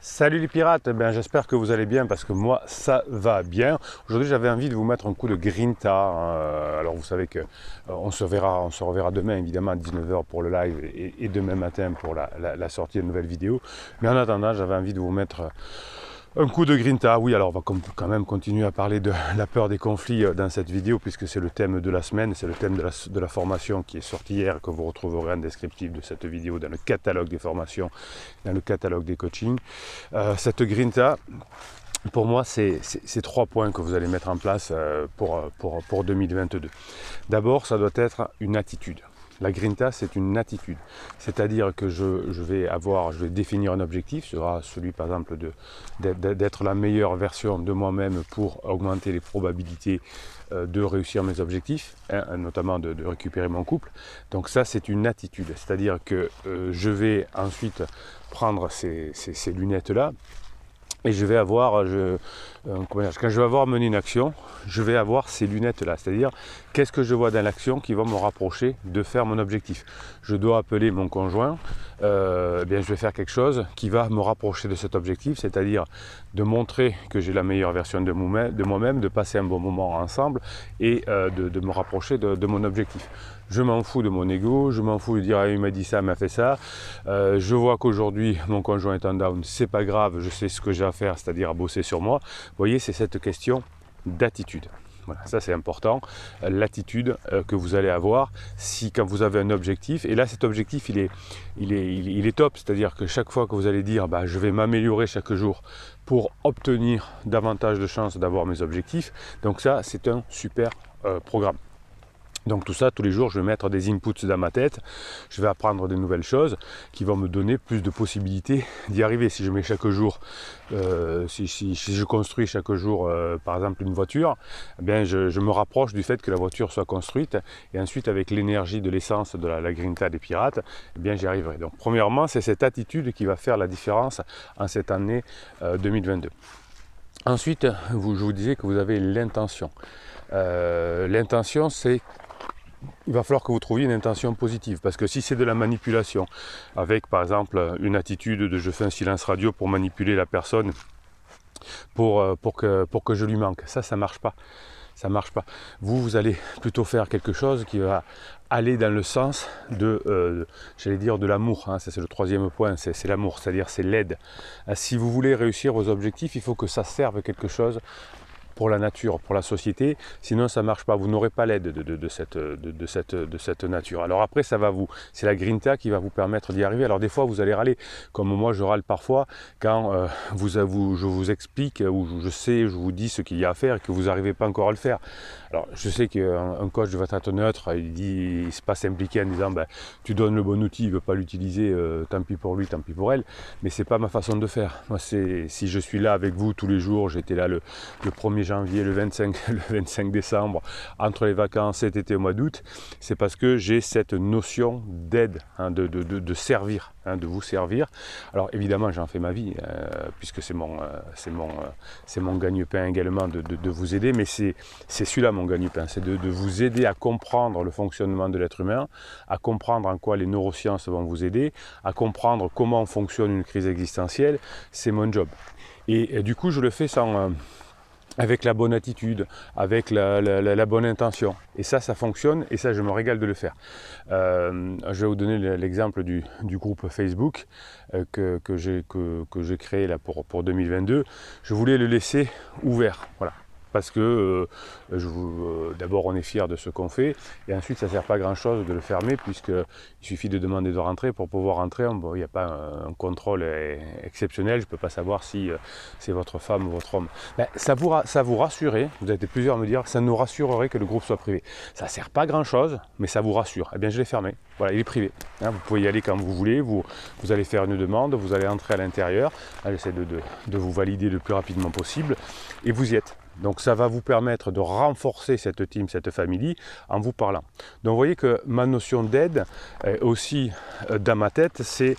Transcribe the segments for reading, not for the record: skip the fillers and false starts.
Salut les pirates, j'espère que vous allez bien parce que moi ça va bien. Aujourd'hui j'avais envie de vous mettre un coup de grinta. Alors vous savez que on se reverra demain évidemment à 19h pour le live et demain matin pour la sortie de nouvelles vidéos. Mais en attendant j'avais envie de vous mettre un coup de grinta. Oui, alors on va quand même continuer à parler de la peur des conflits dans cette vidéo puisque c'est le thème de la semaine, c'est le thème de la formation qui est sorti hier, que vous retrouverez en descriptif de cette vidéo dans le catalogue des formations, dans le catalogue des coachings. Cette grinta, pour moi, c'est 3 points que vous allez mettre en place pour 2022. D'abord, ça doit être une attitude. La grinta, c'est une attitude. C'est-à-dire que je vais définir un objectif, ce sera celui par exemple d'être la meilleure version de moi-même pour augmenter les probabilités de réussir mes objectifs, notamment de récupérer mon couple. Donc ça, c'est une attitude. C'est-à-dire que je vais ensuite prendre ces lunettes-là, et je vais avoir, quand je vais avoir mené une action, je vais avoir ces lunettes-là. C'est-à-dire, qu'est-ce que je vois dans l'action qui va me rapprocher de faire mon objectif. Je dois appeler mon conjoint, je vais faire quelque chose qui va me rapprocher de cet objectif, c'est-à-dire de montrer que j'ai la meilleure version de moi-même, de passer un bon moment ensemble et de me rapprocher de mon objectif. Je m'en fous de mon ego, je m'en fous de dire ah, il m'a dit ça, il m'a fait ça. Je vois qu'aujourd'hui mon conjoint est en down, c'est pas grave, je sais ce que j'ai à faire, c'est-à-dire à bosser sur moi. Vous voyez, c'est cette question d'attitude. Voilà, ça c'est important, l'attitude que vous allez avoir quand vous avez un objectif. Et là, cet objectif, il est top, c'est-à-dire que chaque fois que vous allez dire je vais m'améliorer chaque jour pour obtenir davantage de chances d'avoir mes objectifs, donc ça c'est un super programme. Donc tout ça, tous les jours, je vais mettre des inputs dans ma tête, je vais apprendre de nouvelles choses qui vont me donner plus de possibilités d'y arriver. Si je mets chaque jour, si je construis chaque jour, par exemple, une voiture, je me rapproche du fait que la voiture soit construite, et ensuite, avec l'énergie de l'essence de la grinta des pirates, j'y arriverai. Donc premièrement, c'est cette attitude qui va faire la différence en cette année 2022. Ensuite, je vous disais que vous avez l'intention. L'intention, il va falloir que vous trouviez une intention positive, parce que si c'est de la manipulation, avec par exemple une attitude de je fais un silence radio pour manipuler la personne, pour que je lui manque, ça marche pas. Ça marche pas. Vous allez plutôt faire quelque chose qui va aller dans le sens de l'amour. Ça c'est le troisième point, c'est l'amour, c'est-à-dire c'est l'aide. Si vous voulez réussir vos objectifs, il faut que ça serve quelque chose pour la nature, pour la société, sinon ça ne marche pas, vous n'aurez pas l'aide de cette nature. Alors après, c'est la grinta qui va vous permettre d'y arriver. Alors des fois, vous allez râler, comme moi je râle parfois, quand je vous explique, ou je vous dis ce qu'il y a à faire et que vous n'arrivez pas encore à le faire. Alors je sais qu'un coach de être neutre, il ne s'est pas s'impliquer en disant tu donnes le bon outil, il ne veut pas l'utiliser, tant pis pour lui, tant pis pour elle, mais c'est pas ma façon de faire. Moi, si je suis là avec vous tous les jours, j'étais là le 1er janvier, le 25 décembre, entre les vacances, cet été au mois d'août, c'est parce que j'ai cette notion d'aide, de servir, de vous servir. Alors évidemment, j'en fais ma vie, puisque c'est mon gagne-pain également de vous aider, mais c'est celui-là mon gagne-pain, c'est de vous aider à comprendre le fonctionnement de l'être humain, à comprendre en quoi les neurosciences vont vous aider, à comprendre comment fonctionne une crise existentielle. C'est mon job. Et du coup, je le fais avec la bonne attitude, avec la bonne intention. Et ça fonctionne, et ça, je me régale de le faire. Je vais vous donner l'exemple du groupe Facebook que j'ai créé là pour 2022. Je voulais le laisser ouvert, voilà. Parce que d'abord on est fier de ce qu'on fait, et ensuite ça ne sert pas à grand chose de le fermer, puisqu'il suffit de demander de rentrer. Pour pouvoir rentrer, il n'y a pas un contrôle exceptionnel, je ne peux pas savoir si c'est votre femme ou votre homme. Ça vous rassurerait, vous êtes plusieurs à me dire que ça nous rassurerait que le groupe soit privé. Ça ne sert pas à grand chose, mais ça vous rassure. Eh bien je l'ai fermé, voilà, il est privé. Vous pouvez y aller quand vous voulez, vous allez faire une demande, vous allez entrer à l'intérieur, j'essaie de vous valider le plus rapidement possible, et vous y êtes. Donc ça va vous permettre de renforcer cette team, cette famille, en vous parlant. Donc vous voyez que ma notion d'aide, aussi dans ma tête, c'est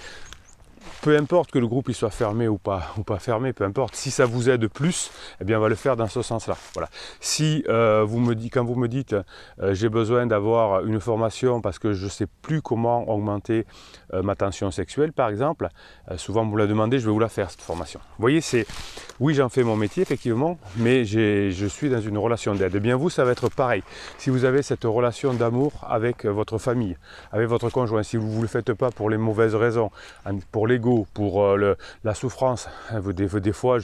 peu importe que le groupe il soit fermé ou pas fermé, peu importe, si ça vous aide plus, eh bien on va le faire dans ce sens-là. Voilà. Si quand vous me dites j'ai besoin d'avoir une formation parce que je ne sais plus comment augmenter ma tension sexuelle par exemple, souvent vous me la demandez, je vais vous la faire cette formation. Vous voyez, oui j'en fais mon métier effectivement, mais je suis dans une relation d'aide. Eh bien vous, ça va être pareil. Si vous avez cette relation d'amour avec votre famille, avec votre conjoint, si vous ne le faites pas pour les mauvaises raisons, pour l'ego, pour la souffrance, des fois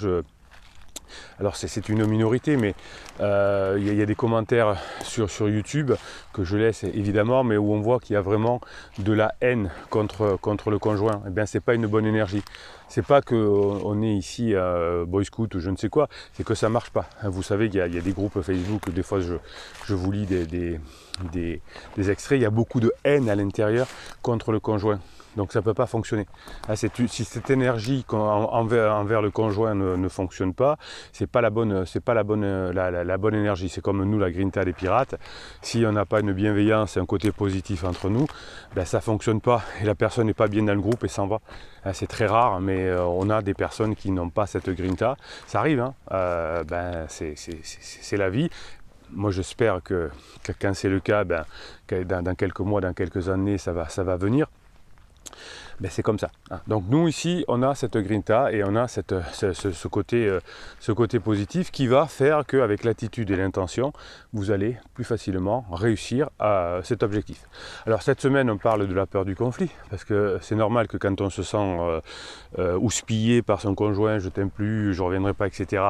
alors c'est une minorité, mais il y a des commentaires sur YouTube que je laisse évidemment, mais où on voit qu'il y a vraiment de la haine contre le conjoint. Eh bien, c'est pas une bonne énergie. C'est pas qu'on est ici à Boy Scout ou je ne sais quoi, c'est que ça marche pas. Vous savez qu'il y a des groupes Facebook où des fois je vous lis des extraits, il y a beaucoup de haine à l'intérieur contre le conjoint. Donc ça ne peut pas fonctionner. Si cette énergie envers le conjoint ne fonctionne pas, c'est pas la bonne énergie. C'est comme nous, la Grinta des pirates. Si on n'a pas une bienveillance et un côté positif entre nous, ben ça ne fonctionne pas et la personne n'est pas bien dans le groupe et s'en va. C'est très rare, mais on a des personnes qui n'ont pas cette Grinta. Ça arrive, hein. C'est la vie. Moi j'espère que quand c'est le cas, dans quelques mois, dans quelques années, ça va venir. Ben c'est comme ça. Donc nous ici, on a cette grinta et on a ce côté positif qui va faire qu'avec l'attitude et l'intention, vous allez plus facilement réussir à cet objectif. Alors cette semaine, on parle de la peur du conflit, parce que c'est normal que quand on se sent houspillé par son conjoint, je t'aime plus, je ne reviendrai pas, etc.,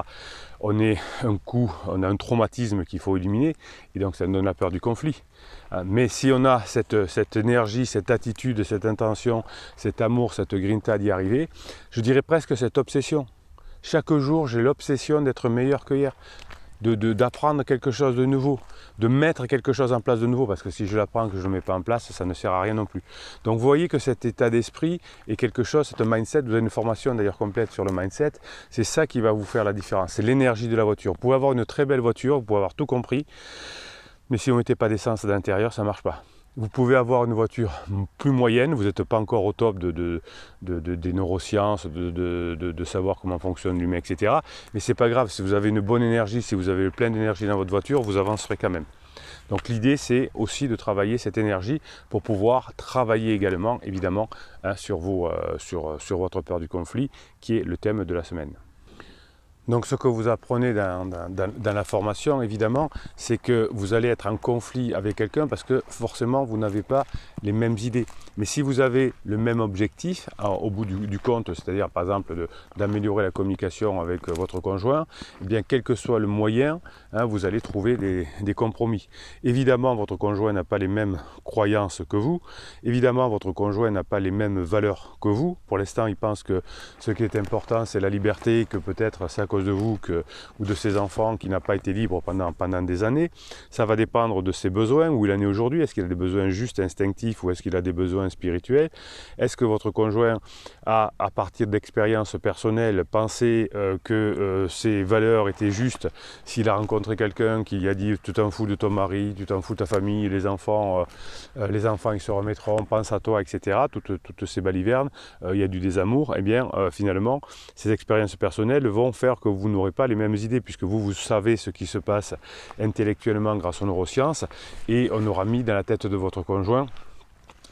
on a un traumatisme qu'il faut éliminer, et donc ça nous donne la peur du conflit. Mais si on a cette énergie, cette attitude, cette intention, cet amour, cette grinta d'y arriver, je dirais presque cette obsession. Chaque jour, j'ai l'obsession d'être meilleur que hier, d'apprendre quelque chose de nouveau, de mettre quelque chose en place de nouveau, parce que si je l'apprends que je ne le mets pas en place, ça ne sert à rien non plus. Donc vous voyez que cet état d'esprit est quelque chose, cet mindset, vous avez une formation d'ailleurs complète sur le mindset, c'est ça qui va vous faire la différence, c'est l'énergie de la voiture. Vous pouvez avoir une très belle voiture, vous pouvez avoir tout compris, mais si vous ne mettez pas d'essence à l'intérieur, ça ne marche pas. Vous pouvez avoir une voiture plus moyenne, vous n'êtes pas encore au top des neurosciences, de savoir comment fonctionne l'humain, etc. Mais c'est pas grave, si vous avez une bonne énergie, si vous avez plein d'énergie dans votre voiture, vous avancerez quand même. Donc l'idée c'est aussi de travailler cette énergie pour pouvoir travailler également, évidemment, sur votre peur du conflit, qui est le thème de la semaine. Donc ce que vous apprenez dans la formation, évidemment, c'est que vous allez être en conflit avec quelqu'un parce que forcément vous n'avez pas les mêmes idées. Mais si vous avez le même objectif, au bout du compte, c'est-à-dire par exemple d'améliorer la communication avec votre conjoint, eh bien quel que soit le moyen, vous allez trouver des compromis. Évidemment, votre conjoint n'a pas les mêmes croyances que vous. Évidemment, votre conjoint n'a pas les mêmes valeurs que vous. Pour l'instant, il pense que ce qui est important, c'est la liberté, que peut-être c'est à cause de vous ou de ses enfants qui n'a pas été libre pendant des années. Ça va dépendre de ses besoins, où il en est aujourd'hui. Est-ce qu'il a des besoins juste instinctifs ou est-ce qu'il a des besoins spirituels? Est-ce que votre conjoint a, à partir d'expériences personnelles, pensé que ses valeurs étaient justes s'il a rencontré quelqu'un qui lui a dit « tu t'en fous de ton mari, tu t'en fous de ta famille, les enfants ils se remettront, pense à toi, etc. » Toutes ces balivernes, il y a du désamour. Eh bien, finalement, ces expériences personnelles vont faire que vous n'aurez pas les mêmes idées, puisque vous savez ce qui se passe intellectuellement grâce aux neurosciences, et on aura mis dans la tête de votre conjoint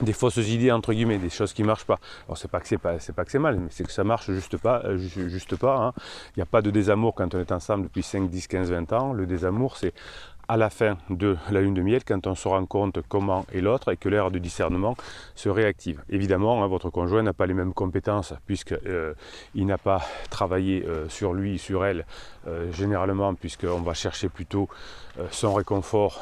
des fausses idées, entre guillemets, des choses qui ne marchent pas. Alors c'est pas que c'est mal, mais c'est que ça marche juste pas. Il n'y a pas de désamour quand on est ensemble depuis 5, 10, 15, 20 ans. Le désamour, c'est à la fin de la lune de miel, quand on se rend compte comment est l'autre et que l'ère de discernement se réactive. Évidemment, votre conjoint n'a pas les mêmes compétences puisqu'il n'a pas travaillé sur lui, sur elle, généralement, puisqu'on va chercher plutôt son réconfort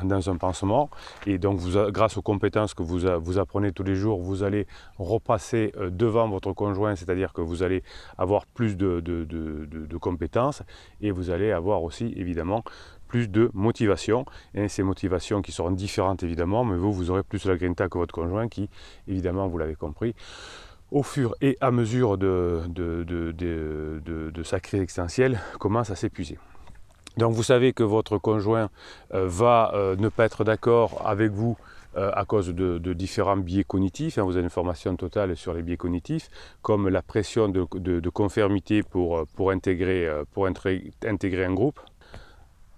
dans un pansement. Et donc, grâce aux compétences que vous apprenez tous les jours, vous allez repasser devant votre conjoint, c'est-à-dire que vous allez avoir plus de compétences et vous allez avoir aussi, évidemment, plus de motivation, et ces motivations qui seront différentes évidemment, mais vous aurez plus la grinta que votre conjoint qui, évidemment, vous l'avez compris, au fur et à mesure de sa crise existentielle, commence à s'épuiser. Donc vous savez que votre conjoint va ne pas être d'accord avec vous à cause de différents biais cognitifs. Hein, vous avez une formation totale sur les biais cognitifs, comme la pression de conformité pour intégrer un groupe.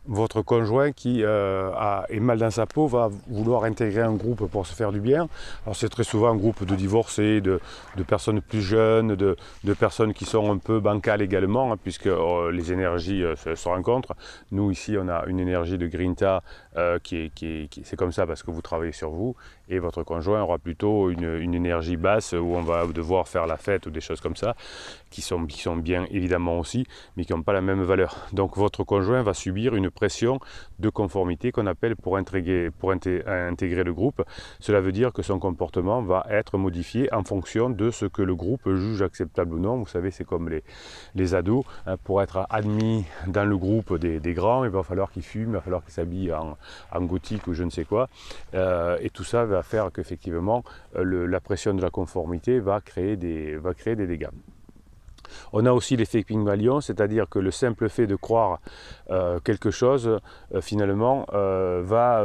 Votre conjoint qui est mal dans sa peau va vouloir intégrer un groupe pour se faire du bien. Alors c'est très souvent un groupe de divorcés, de personnes plus jeunes, de personnes qui sont un peu bancales également, hein, puisque les énergies se rencontrent. Nous ici on a une énergie de Grinta c'est comme ça parce que vous travaillez sur vous, et votre conjoint aura plutôt une énergie basse où on va devoir faire la fête ou des choses comme ça, qui sont bien évidemment aussi, mais qui n'ont pas la même valeur. Donc votre conjoint va subir une pression de conformité qu'on appelle pour intégrer le groupe. Cela veut dire que son comportement va être modifié en fonction de ce que le groupe juge acceptable ou non. Vous savez, c'est comme les ados, hein, pour être admis dans le groupe des grands, il va falloir qu'ils fument, il va falloir qu'ils s'habillent en gothique ou je ne sais quoi, et tout ça va faire qu'effectivement la pression de la conformité va créer des dégâts. On a aussi l'effet Pygmalion, c'est-à-dire que le simple fait de croire quelque chose, finalement, va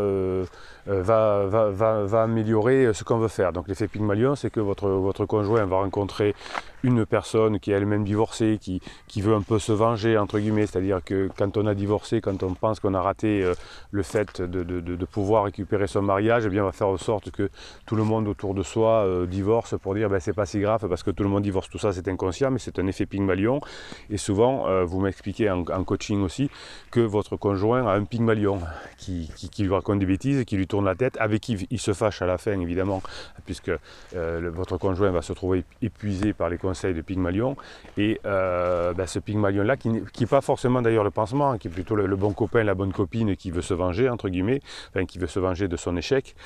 améliorer ce qu'on veut faire. Donc l'effet Pygmalion, c'est que votre conjoint va rencontrer une personne qui est elle-même divorcée, qui veut un peu se venger, entre guillemets, c'est-à-dire que quand on a divorcé, quand on pense qu'on a raté le fait de pouvoir récupérer son mariage, eh bien on va faire en sorte que tout le monde autour de soi divorce pour dire ben, c'est pas si grave parce que tout le monde divorce. Tout ça c'est inconscient, mais c'est un effet Pygmalion. Et souvent, vous m'expliquez en coaching aussi que votre conjoint a un Pygmalion qui lui raconte des bêtises, qui lui tourne la tête, avec qui il se fâche à la fin évidemment, puisque votre conjoint va se trouver épuisé par les conseils de Pygmalion. Et ce Pygmalion-là, qui n'est pas forcément d'ailleurs le pansement, hein, qui est plutôt le bon copain, la bonne copine qui veut se venger, entre guillemets, enfin qui veut se venger de son échec,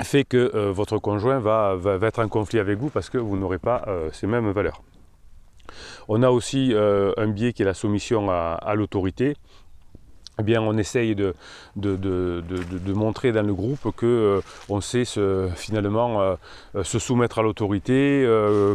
fait que votre conjoint va être en conflit avec vous parce que vous n'aurez pas ces mêmes valeurs. On a aussi un biais qui est la soumission à l'autorité. Eh bien, on essaye de montrer dans le groupe que on sait finalement se soumettre à l'autorité,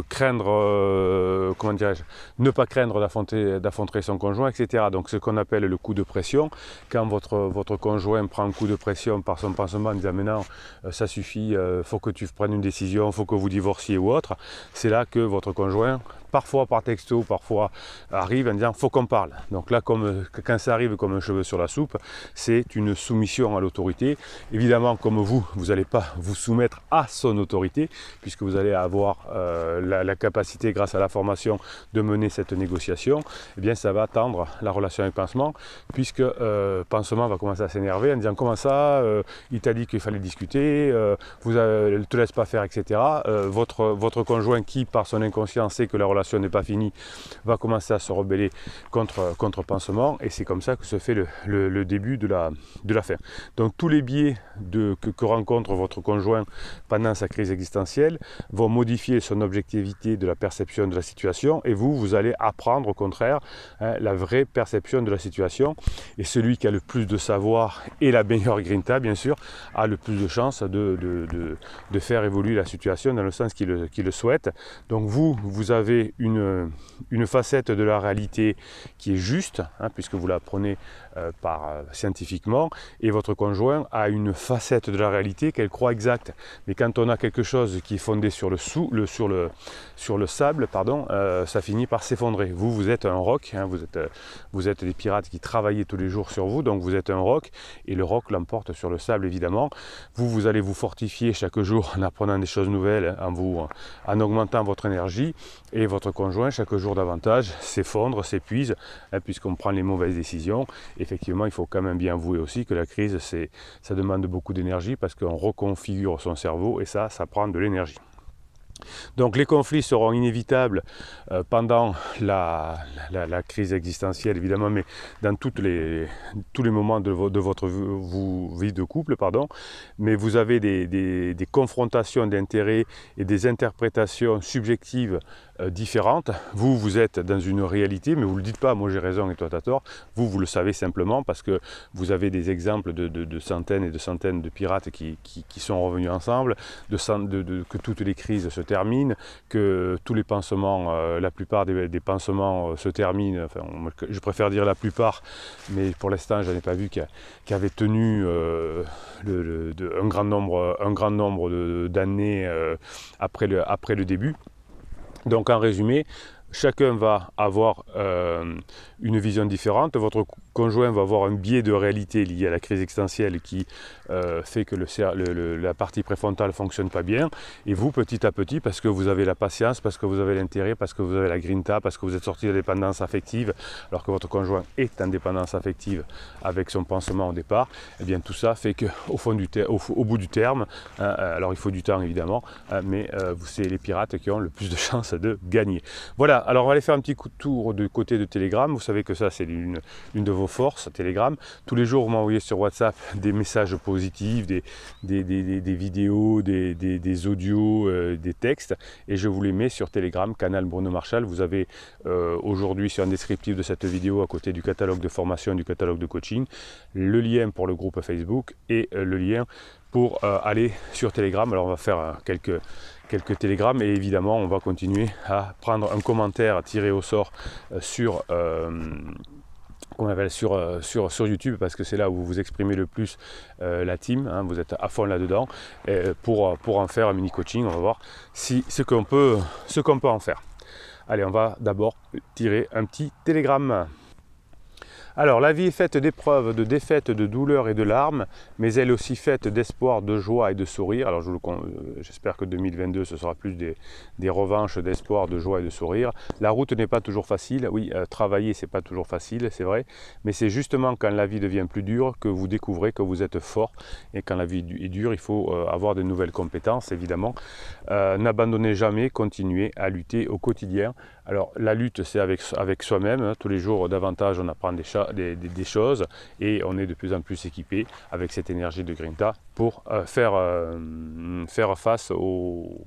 craindre, comment dirais-je, ne pas craindre d'affronter son conjoint, etc. Donc, ce qu'on appelle le coup de pression. Quand votre conjoint prend un coup de pression par son pansement en disant maintenant ça suffit, faut que tu prennes une décision, faut que vous divorciez ou autre, c'est là que votre conjoint, parfois par texto, parfois arrive en disant faut qu'on parle. Donc là, quand ça arrive comme un cheveu sur la soupe, c'est une soumission à l'autorité. Évidemment, comme vous n'allez pas vous soumettre à son autorité, puisque vous allez avoir la capacité, grâce à la formation, de mener cette négociation, eh bien ça va tendre la relation avec Pansement, puisque Pansement va commencer à s'énerver en disant comment ça, il t'a dit qu'il fallait discuter, ne te laisse pas faire, etc. Votre conjoint qui, par son inconscient, sait que la relation n'est pas finie, va commencer à se rebeller contre Pansement, et c'est comme ça que se fait le début de la fin. Donc tous les biais que rencontre votre conjoint pendant sa crise existentielle vont modifier son objectivité de la perception de la situation, et vous allez apprendre au contraire la vraie perception de la situation, et celui qui a le plus de savoir et la meilleure grinta bien sûr a le plus de chances de faire évoluer la situation dans le sens qu'il le souhaite. Donc vous avez une facette de la réalité qui est juste, hein, puisque vous la prenez scientifiquement, et votre conjoint a une facette de la réalité qu'elle croit exacte. Mais quand on a quelque chose qui est fondé sur le sable, ça finit par s'effondrer. Vous êtes un roc, hein, vous êtes des pirates qui travaillent tous les jours sur vous, donc vous êtes un roc, et le roc l'emporte sur le sable évidemment. Vous allez vous fortifier chaque jour en apprenant des choses nouvelles, en augmentant votre énergie, et votre conjoint chaque jour davantage s'effondre, s'épuise, hein, puisqu'on prend les mauvaises décisions. Effectivement, il faut quand même bien avouer aussi que la crise, ça demande beaucoup d'énergie parce qu'on reconfigure son cerveau, et ça prend de l'énergie. Donc les conflits seront inévitables pendant la crise existentielle évidemment, mais dans tous les moments de votre vie de couple, mais vous avez des confrontations d'intérêts et des interprétations subjectives différentes. Vous êtes dans une réalité, mais vous ne le dites pas, moi j'ai raison et toi tu as tort. Vous le savez simplement parce que vous avez des exemples de centaines et de centaines de pirates qui sont revenus ensemble, que toutes les crises se terminent, que tous les pansements, la plupart des pansements se terminent, enfin, je préfère dire la plupart, mais pour l'instant je n'en ai pas vu qui avait tenu un grand nombre d'années après le début. Donc en résumé, chacun va avoir une vision différente. Votre conjoint va avoir un biais de réalité lié à la crise existentielle qui fait que la partie préfrontale ne fonctionne pas bien. Et vous, petit à petit, parce que vous avez la patience, parce que vous avez l'intérêt, parce que vous avez la grinta, parce que vous êtes sorti de la dépendance affective, alors que votre conjoint est en dépendance affective avec son pansement au départ, eh bien tout ça fait qu'au bout du terme, alors il faut du temps évidemment, mais c'est les pirates qui ont le plus de chances de gagner. Voilà, alors on va aller faire un petit coup de tour du côté de Telegram. Vous savez que ça c'est une de vos forces, Telegram. Tous les jours vous m'envoyez sur WhatsApp des messages positifs, des vidéos, des audios, des textes, et je vous les mets sur Telegram, canal Bruno Marchal. Vous avez aujourd'hui sur un descriptif de cette vidéo, à côté du catalogue de formation, du catalogue de coaching, le lien pour le groupe Facebook et le lien pour aller sur Telegram. Alors on va faire quelques télégrammes et évidemment on va continuer à prendre un commentaire tiré au sort sur YouTube, parce que c'est là où vous exprimez le plus la team, hein, vous êtes à fond là-dedans, pour en faire un mini coaching. On va voir ce qu'on peut en faire. Allez, on va d'abord tirer un petit télégramme. Alors, la vie est faite d'épreuves, de défaites, de douleurs et de larmes, mais elle est aussi faite d'espoir, de joie et de sourire. Alors, j'espère que 2022, ce sera plus des revanches d'espoir, de joie et de sourire. La route n'est pas toujours facile. Oui, travailler, c'est pas toujours facile, c'est vrai. Mais c'est justement quand la vie devient plus dure que vous découvrez que vous êtes fort. Et quand la vie est dure, il faut avoir de nouvelles compétences, évidemment. N'abandonnez jamais, continuez à lutter au quotidien. Alors, la lutte, c'est avec soi-même. Hein. Tous les jours, davantage, on apprend des choses et on est de plus en plus équipé avec cette énergie de Grinta pour faire face au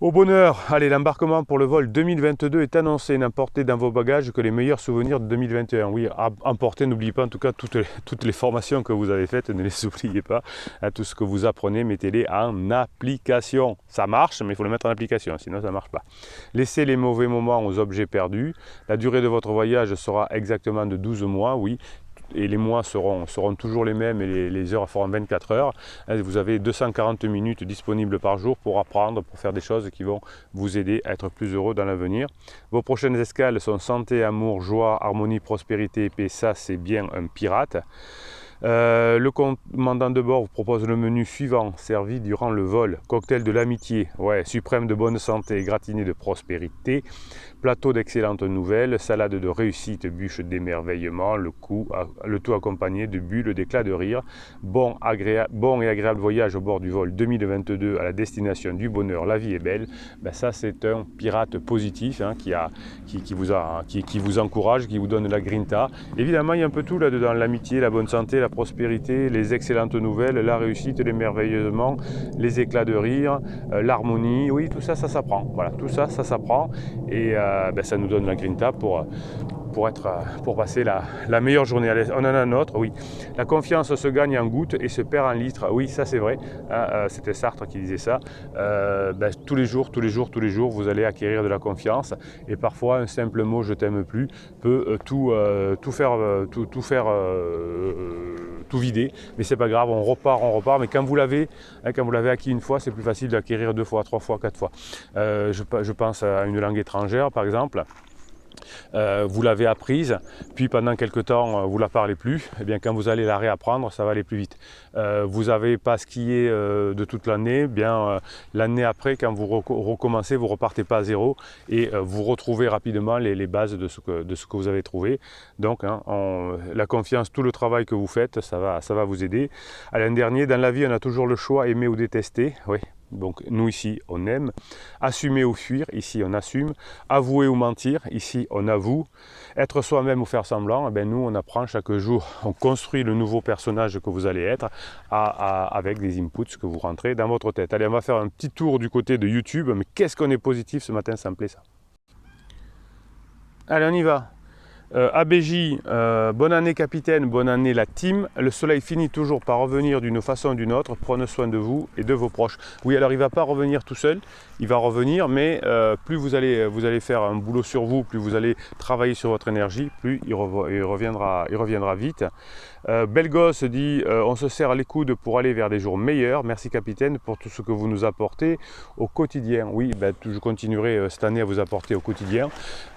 bonheur. Allez, l'embarquement pour le vol 2022 est annoncé. N'emportez dans vos bagages que les meilleurs souvenirs de 2021. Oui, emportez, n'oubliez pas en tout cas toutes les formations que vous avez faites, ne les oubliez pas. Hein, tout ce que vous apprenez, mettez-les en application. Ça marche, mais il faut le mettre en application, sinon ça ne marche pas. Laissez les mauvais moments aux objets perdus. La durée de votre voyage sera exactement de 12 mois, oui. Et les mois seront toujours les mêmes et les heures feront 24 heures. Vous avez 240 minutes disponibles par jour pour apprendre, pour faire des choses qui vont vous aider à être plus heureux dans l'avenir. Vos prochaines escales sont santé, amour, joie, harmonie, prospérité et paix. Ça, c'est bien un pirate. Le commandant de bord vous propose le menu suivant, servi durant le vol. Cocktail de l'amitié, ouais, suprême de bonne santé, gratiné de prospérité, plateau d'excellentes nouvelles, salade de réussite, bûche d'émerveillement, le tout accompagné de bulles d'éclats de rire. Bon et agréable voyage au bord du vol 2022 à la destination du bonheur, la vie est belle. Ben ça, c'est un pirate positif, hein, qui vous encourage, qui vous donne la grinta. Évidemment, il y a un peu tout là-dedans, l'amitié, la bonne santé, la prospérité, les excellentes nouvelles, la réussite, l'émerveillement, les éclats de rire, l'harmonie. Oui, tout ça, ça s'apprend. Voilà, tout ça, ça s'apprend. Et ça nous donne la grinta pour passer la meilleure journée. Allez, on en a un autre, oui. La confiance se gagne en gouttes et se perd en litres. Oui, ça c'est vrai. C'était Sartre qui disait ça. Tous les jours, vous allez acquérir de la confiance. Et parfois, un simple mot "je t'aime plus" peut tout vider. Mais c'est pas grave, on repart. Mais quand vous l'avez acquis une fois, c'est plus facile d'acquérir 2 fois, 3 fois, 4 fois. Je pense à une langue étrangère, par exemple. Vous l'avez apprise, puis pendant quelques temps vous ne la parlez plus, et bien quand vous allez la réapprendre, ça va aller plus vite. Vous n'avez pas skié de toute l'année, l'année après, quand vous recommencez, vous ne repartez pas à zéro et vous retrouvez rapidement les bases de ce que vous avez trouvé. Donc la confiance, tout le travail que vous faites, ça va vous aider. Allez, un dernier, dans la vie on a toujours le choix, aimer ou détester. Oui. donc nous ici on aime. Assumer ou fuir, ici on assume. Avouer ou mentir, ici on avoue. Être soi-même ou faire semblant, eh bien, nous on apprend chaque jour, on construit le nouveau personnage que vous allez être avec des inputs que vous rentrez dans votre tête. Allez, on va faire un petit tour du côté de YouTube, mais qu'est-ce qu'on est positif ce matin, ça me plaît ça. Allez, on y va. ABJ, bonne année capitaine, bonne année la team. Le soleil finit toujours par revenir d'une façon ou d'une autre. Prenez soin de vous et de vos proches. Oui, alors il ne va pas revenir tout seul, il va revenir, mais plus vous allez faire un boulot sur vous, plus vous allez travailler sur votre énergie, plus il reviendra vite. Belgos dit on se serre les coudes pour aller vers des jours meilleurs. Merci capitaine pour tout ce que vous nous apportez au quotidien. Oui, ben, je continuerai cette année à vous apporter au quotidien.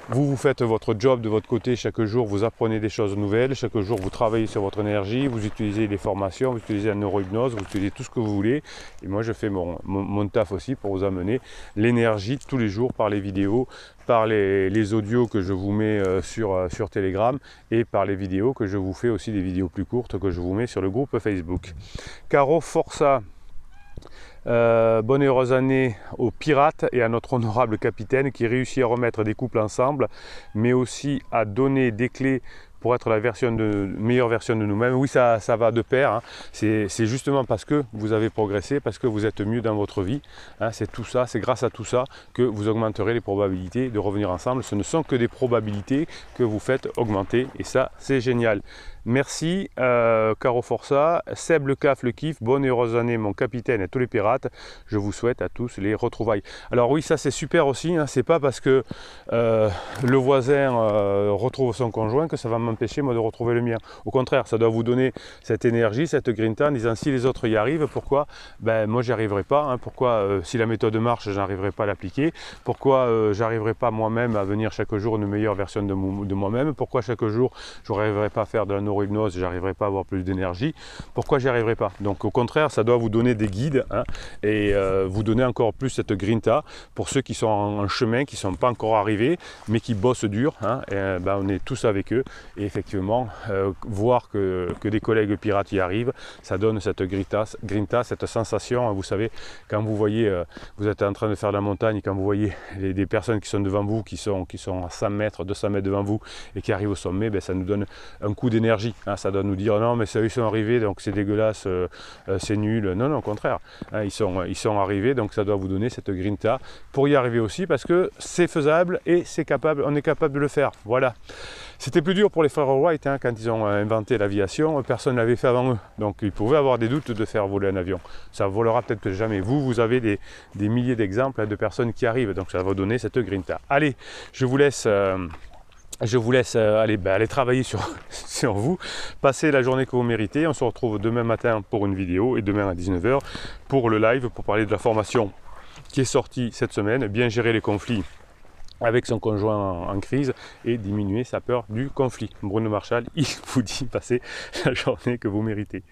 Vous faites votre job de votre côté chaque jour, vous apprenez des choses nouvelles, chaque jour vous travaillez sur votre énergie, vous utilisez des formations, vous utilisez la neurohypnose, vous utilisez tout ce que vous voulez. Et moi je fais mon taf aussi pour vous amener l'énergie tous les jours par les vidéos, par les audios que je vous mets sur Telegram et par les vidéos que je vous fais aussi, des vidéos plus courtes que je vous mets sur le groupe Facebook. Caro Forza. Bonne et heureuse année aux pirates et à notre honorable capitaine qui réussit à remettre des couples ensemble, mais aussi à donner des clés pour être la meilleure version de nous-mêmes. Oui, ça va de pair, hein. C'est justement parce que vous avez progressé, parce que vous êtes mieux dans votre vie, hein. C'est tout ça, c'est grâce à tout ça que vous augmenterez les probabilités de revenir ensemble. Ce ne sont que des probabilités que vous faites augmenter et ça, c'est génial. Merci Caro Forza, Seb le CAF le kiff, bonne et heureuse année mon capitaine et tous les pirates, je vous souhaite à tous les retrouvailles. Alors oui, ça c'est super aussi, hein. C'est pas parce que le voisin retrouve son conjoint que ça va m'empêcher moi de retrouver le mien. Au contraire, ça doit vous donner cette énergie, cette grinta en disant si les autres y arrivent, pourquoi ben, moi j'y arriverai pas, hein. Pourquoi si la méthode marche, je n'arriverai pas à l'appliquer, pourquoi j'arriverai pas moi-même à venir chaque jour une meilleure version de moi-même, pourquoi chaque jour je n'arriverai pas à faire de la neurohypnose, j'arriverai pas à avoir plus d'énergie, pourquoi j'y arriverai pas? Donc au contraire, ça doit vous donner des guides, hein, et vous donner encore plus cette grinta pour ceux qui sont en chemin, qui ne sont pas encore arrivés, mais qui bossent dur, hein, et, ben, on est tous avec eux, et effectivement, voir que des collègues pirates y arrivent, ça donne cette grinta, cette sensation, hein, vous savez, quand vous voyez, vous êtes en train de faire de la montagne, quand vous voyez des personnes qui sont devant vous, qui sont à 100 mètres, 200 mètres devant vous, et qui arrivent au sommet, ben, ça nous donne un coup d'énergie. Hein, ça doit nous dire non mais ça, ils sont arrivés donc c'est dégueulasse, c'est nul. Non, non, au contraire, hein, ils sont arrivés, donc ça doit vous donner cette grinta pour y arriver aussi parce que c'est faisable et on est capable de le faire. Voilà. C'était plus dur pour les frères Wright, hein, quand ils ont inventé l'aviation, personne ne l'avait fait avant eux. Donc ils pouvaient avoir des doutes de faire voler un avion. Ça volera peut-être jamais. Vous avez des milliers d'exemples, hein, de personnes qui arrivent, donc ça va vous donner cette grinta. Allez, je vous laisse aller travailler sur vous, passer la journée que vous méritez. On se retrouve demain matin pour une vidéo et demain à 19 h pour le live, pour parler de la formation qui est sortie cette semaine, bien gérer les conflits avec son conjoint en crise et diminuer sa peur du conflit. Bruno Marshall, il vous dit passez la journée que vous méritez.